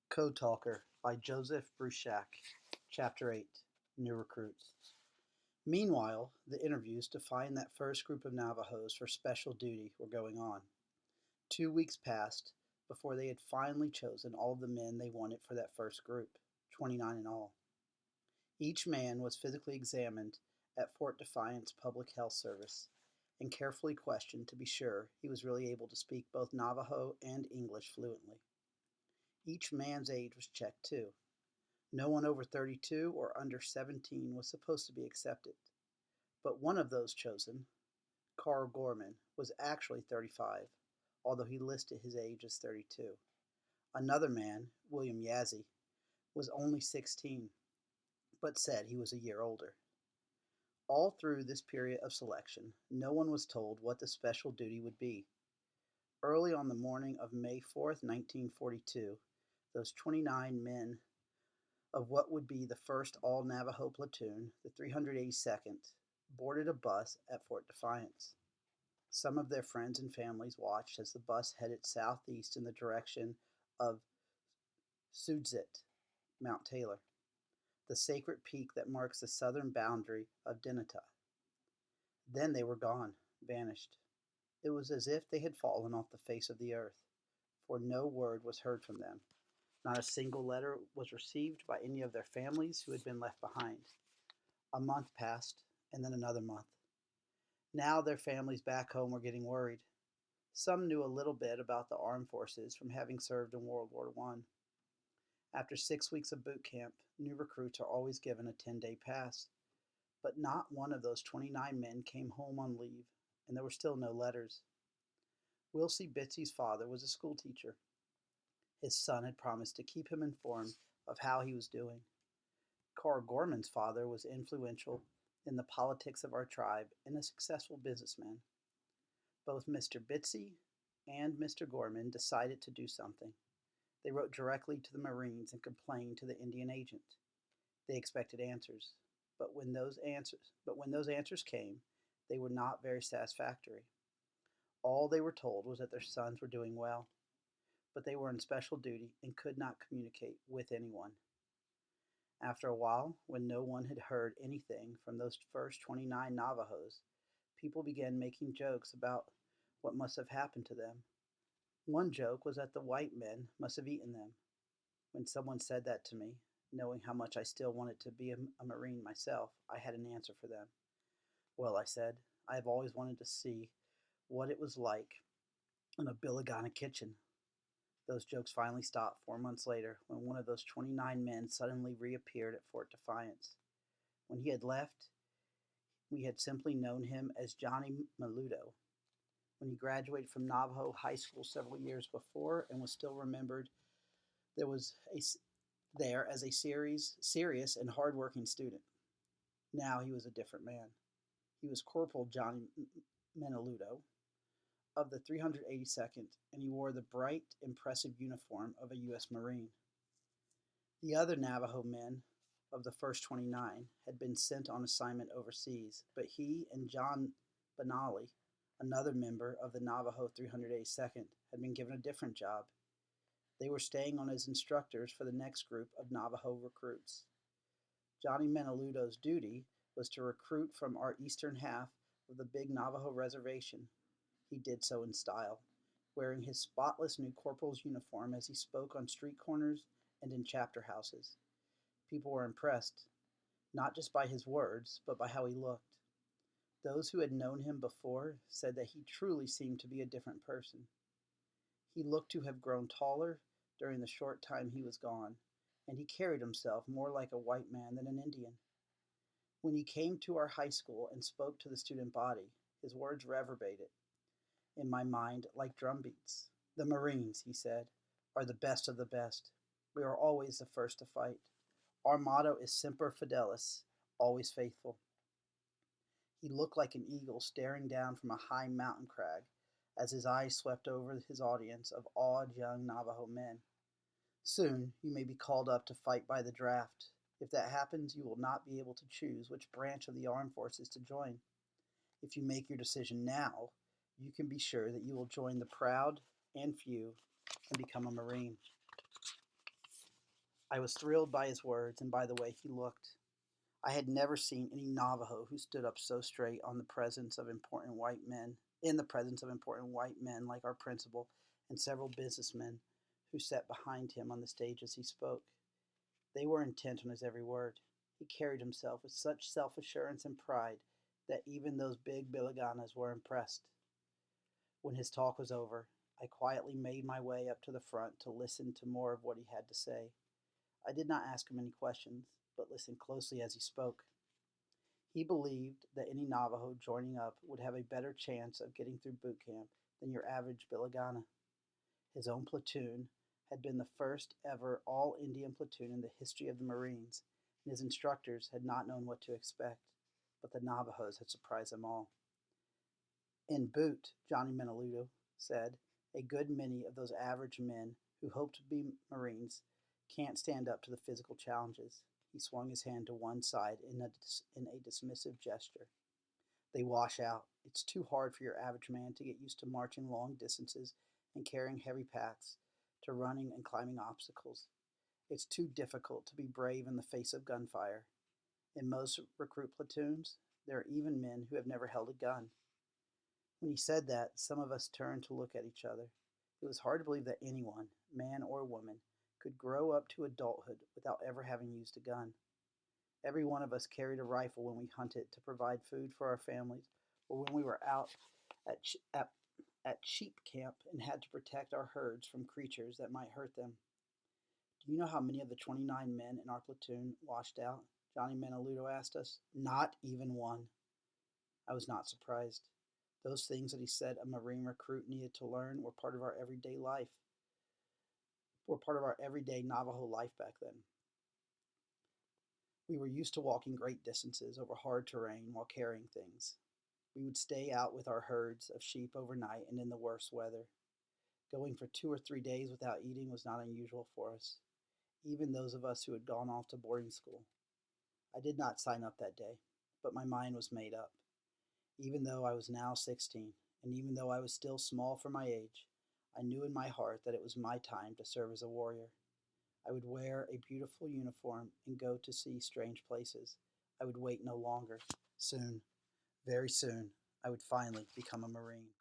Code Talker by Joseph Bruchac, Chapter 8, New Recruits. Meanwhile, the interviews to find that first group of Navajos for special duty were going on. 2 weeks passed before they had finally chosen all of the men they wanted for that first group, 29 in all. Each man was physically examined at Fort Defiance Public Health Service and carefully questioned to be sure he was really able to speak both Navajo and English fluently. Each man's age was checked too. No one over 32 or under 17 was supposed to be accepted. But one of those chosen, Carl Gorman, was actually 35, although he listed his age as 32. Another man, William Yazzie, was only 16, but said he was a year older. All through this period of selection, no one was told what the special duty would be. Early on the morning of May 4th, 1942, those 29 men of what would be the first all-Navajo platoon, the 382nd, boarded a bus at Fort Defiance. Some of their friends and families watched as the bus headed southeast in the direction of Sudzit, Mount Taylor, the sacred peak that marks the southern boundary of Dinétah. Then they were gone, vanished. It was as if they had fallen off the face of the earth, for no word was heard from them. Not a single letter was received by any of their families who had been left behind. A month passed, and then another month. Now their families back home were getting worried. Some knew a little bit about the armed forces from having served in World War I. After 6 weeks of boot camp, new recruits are always given a 10-day pass. But not one of those 29 men came home on leave, and there were still no letters. Wilsie Bitsy's father was a schoolteacher. His son had promised to keep him informed of how he was doing. Carl Gorman's father was influential in the politics of our tribe and a successful businessman. Both Mr. Bitsy and Mr. Gorman decided to do something. They wrote directly to the Marines and complained to the Indian agent. They expected answers, but when those answers came, they were not very satisfactory. All they were told was that their sons were doing well, but they were on special duty and could not communicate with anyone. After a while, when no one had heard anything from those first 29 Navajos, people began making jokes about what must have happened to them. One joke was that the white men must have eaten them. When someone said that to me, knowing how much I still wanted to be a Marine myself, I had an answer for them. Well, I said, I have always wanted to see what it was like in a billigana kitchen. Those jokes finally stopped 4 months later when one of those 29 men suddenly reappeared at Fort Defiance. When he had left, we had simply known him as Johnny Maludo. When he graduated from Navajo High School several years before and was still remembered there as a serious and hard-working student. Now he was a different man. He was Corporal Johnny Menaludo of the 382nd, and he wore the bright, impressive uniform of a U.S. Marine. The other Navajo men of the first 29 had been sent on assignment overseas, but he and John Benally, another member of the Navajo 382nd, had been given a different job. They were staying on as instructors for the next group of Navajo recruits. Johnny Menaludo's duty was to recruit from our eastern half of the big Navajo reservation. He did so in style, wearing his spotless new corporal's uniform as he spoke on street corners and in chapter houses. People were impressed, not just by his words, but by how he looked. Those who had known him before said that he truly seemed to be a different person. He looked to have grown taller during the short time he was gone, and he carried himself more like a white man than an Indian. When he came to our high school and spoke to the student body, his words reverberated in my mind like drum beats. The Marines, he said, are the best of the best. We are always the first to fight. Our motto is Semper Fidelis, always faithful. He looked like an eagle staring down from a high mountain crag as his eyes swept over his audience of awed young Navajo men. Soon you may be called up to fight by the draft. If that happens, you will not be able to choose which branch of the armed forces to join. If you make your decision now, you can be sure that you will join the proud and few and become a Marine. I was thrilled by his words and by the way he looked. I had never seen any Navajo who stood up so straight on the presence of important white men, in the presence of important white men like our principal and several businessmen who sat behind him on the stage as he spoke. They were intent on his every word. He carried himself with such self assurance and pride that even those big Biliganas were impressed. When his talk was over, I quietly made my way up to the front to listen to more of what he had to say. I did not ask him any questions, but listened closely as he spoke. He believed that any Navajo joining up would have a better chance of getting through boot camp than your average Biligana. His own platoon had been the first ever all Indian platoon in the history of the Marines, and his instructors had not known what to expect, but the Navajos had surprised them all. In boot, Johnny Menaluto said, a good many of those average men who hope to be Marines can't stand up to the physical challenges. He swung his hand to one side in a dismissive gesture. They wash out. It's too hard for your average man to get used to marching long distances and carrying heavy packs, to running and climbing obstacles. It's too difficult to be brave in the face of gunfire. In most recruit platoons, there are even men who have never held a gun. When he said that, some of us turned to look at each other. It was hard to believe that anyone, man or woman, could grow up to adulthood without ever having used a gun. Every one of us carried a rifle when we hunted to provide food for our families, or when we were out at, at, at sheep camp and had to protect our herds from creatures that might hurt them. Do you know how many of the 29 men in our platoon washed out? Johnny Menaluto asked us. Not even one. I was not surprised. Those things that he said a Marine recruit needed to learn were part of our everyday life, were part of our everyday Navajo life back then. We were used to walking great distances over hard terrain while carrying things. We would stay out with our herds of sheep overnight and in the worst weather. Going for 2 or 3 days without eating was not unusual for us, even those of us who had gone off to boarding school. I did not sign up that day, but my mind was made up. Even though I was now 16, and even though I was still small for my age, I knew in my heart that it was my time to serve as a warrior. I would wear a beautiful uniform and go to see strange places. I would wait no longer. Soon, very soon, I would finally become a Marine.